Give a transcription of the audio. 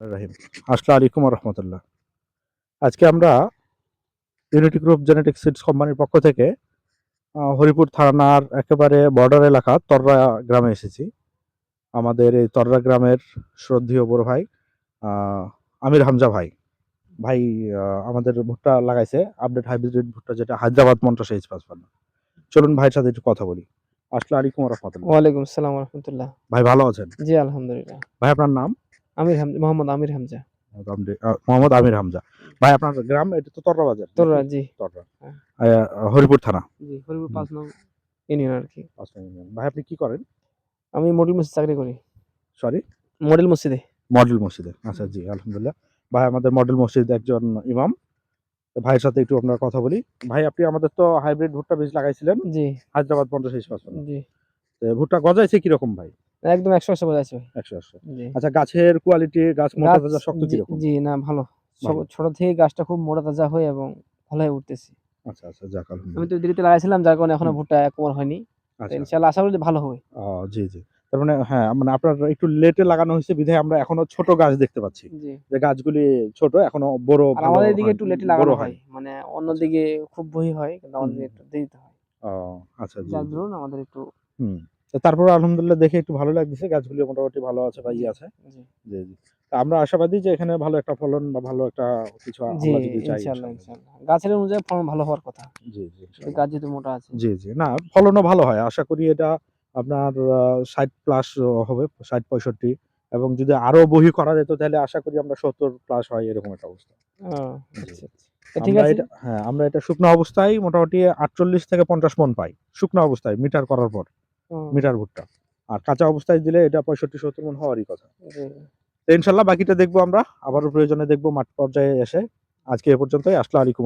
রাহিম আসসালামু আলাইকুম রহমতুল্লাহ। আজকে আমরা ইউনিটি গ্রুপ জেনেটিক সিডস কোম্পানির পক্ষ থেকে হরিপুর থানার একেবারে বর্ডার এলাকা তররা গ্রামে এসেছি। আমাদের এই তররা গ্রামের শ্রদ্ধেয় বড় ভাই আহ, আমির হামজা ভাই ভাই আমাদের ভুট্টা লাগাইছে, আপডেট হাইব্রিড ভুট্টা, যেটা হায়দ্রাবাদ মন্ট্রাস H55। চলুন ভাইয়ের সাথে একটু কথা বলি। আসসালামু আলাইকুম রহমতুল্লাহ। ওয়ালাইকুম আসসালাম ওয়া রাহমাতুল্লাহ। ভাই ভালো আছেন? জি আলহামদুলিল্লাহ। ভাই আপনার নাম? মোহাম্মদ আমির হামজা। মোহাম্মদ আমির হামজা। ভাই আপনার গ্রাম এটা তো তররা বাজার তোররা নাকি? জি। তররা। হ্যাঁ, হরিপুর থানা। জি হরিপুর হুম, ৫ নং ইউনিয়ন আরকি। পাঁচটা ইউনিয়ন। ভাই আপনি কি করেন? আমি মডেল মসজিদে চাকরি করি। সরি? মডেল মসজিদে। মডেল মসজিদে। আচ্ছা, জি আলহামদুলিল্লাহ। ভাই আমাদের মডেল মসজিদ একজন ইমাম। তো ভাইয়ের সাথে একটু আমরা কথা বলি। ভাই আপনি আমাদের তো হাইব্রিড ভুট্টা বীজ লাগাইছিলেন জি, হায়দ্রাবাদ 50-55। জি। তো ভুট্টা গজাইছে কিরকম ভাই? একদম ১০০ বোঝাইছে ভাই। 100-100। জি। আচ্ছা, গাছের কোয়ালিটি, গাছ মোটা গাছ তাজা শক্ত জি, কিরকম? জি না ভালো। ভালো। ছোট থেকে গাছটা খুব মোটা তাজা হয় এবং ভালো হয়ে উঠতেছে। আচ্ছা, আচ্ছা, যাক আমি আলহামদুলিল্লাহ। তো দেরিতে লাগাইছিলাম যার কারণে এখনো হুম, ভুট্টা কোমল হয়নি। তো আচ্ছা। ইনশাআল্লাহ আশা করি যে ভালো হবে। জি, জি। তার মানে হ্যাঁ, মানে আপনার একটু লেটে লাগানো হয়েছে বিধায় আমরা এখনো ছোট গাছ দেখতে পাচ্ছি। জি। যে গাছগুলি ছোট, এখনো বড় আর ভালো আমাদের এদিকে হয়নি, একটু লেটে বড় লাগানো হয়। হয়নি। মানে আচ্ছা। অন্যদিকে খুব বহি হয় কিন্তু হুম, আমাদের হুম, এদিকে একটু দেরিতে হয়। ও আচ্ছা, জি, যার জি। দরুন আমাদের একটু হুম। তো তারপরে আলহামদুলিল্লাহ দেখে একটু ভালো লাগতেছে। গাছগুলি মোটামুটি ভালো আছে বা জি, আছে। জি। জি, জি। তো আমরা আশাবাদী যে এখানে ভালো একটা ফলন বা ভালো একটা কিছু জি, আল্লাহ যদি চায় ইনশাআল্লাহ, ইনশাআল্লাহ। জি, ইনশাআল্লাহ। গাছের অনুযায়ী ফলন ভালো হওয়ার কথা। জি, জি কিন্তু ইনশাআল্লাহ। গাছ যেহেতু মোটা আছে। জি, জি। না, ফলনও ভালো হয়। আশা করি এটা আপনার ৬০ প্লাস হবে, ৬০-৬৫, এবং যদি আরো বহি করা যেত তাহলে আশা করি আমরা ৭০ প্লাস হয় এরকম একটা অবস্থা। ও জি। আচ্ছা, আচ্ছা। তো ঠিক আমরা আছে। এটা হ্যাঁ, আমরা এটা শুকনো অবস্থায় মোটামুটি ৪৮ থেকে ৫০ মণ পাই। শুকনো অবস্থায় মিটার করার পর, ও মিটার ভুট্টা। আর কাঁচা অবস্থায় দিলে এটা ৬৫-৭০ মণ হওয়ারই কথা। জি। তো ইনশাআল্লাহ বাকিটা দেখবো আমরা। আবারও প্রয়োজনে দেখবো মাঠ পর্যায়ে এসে। আজকে এ পর্যন্তই। আসসালামু আলাইকুম।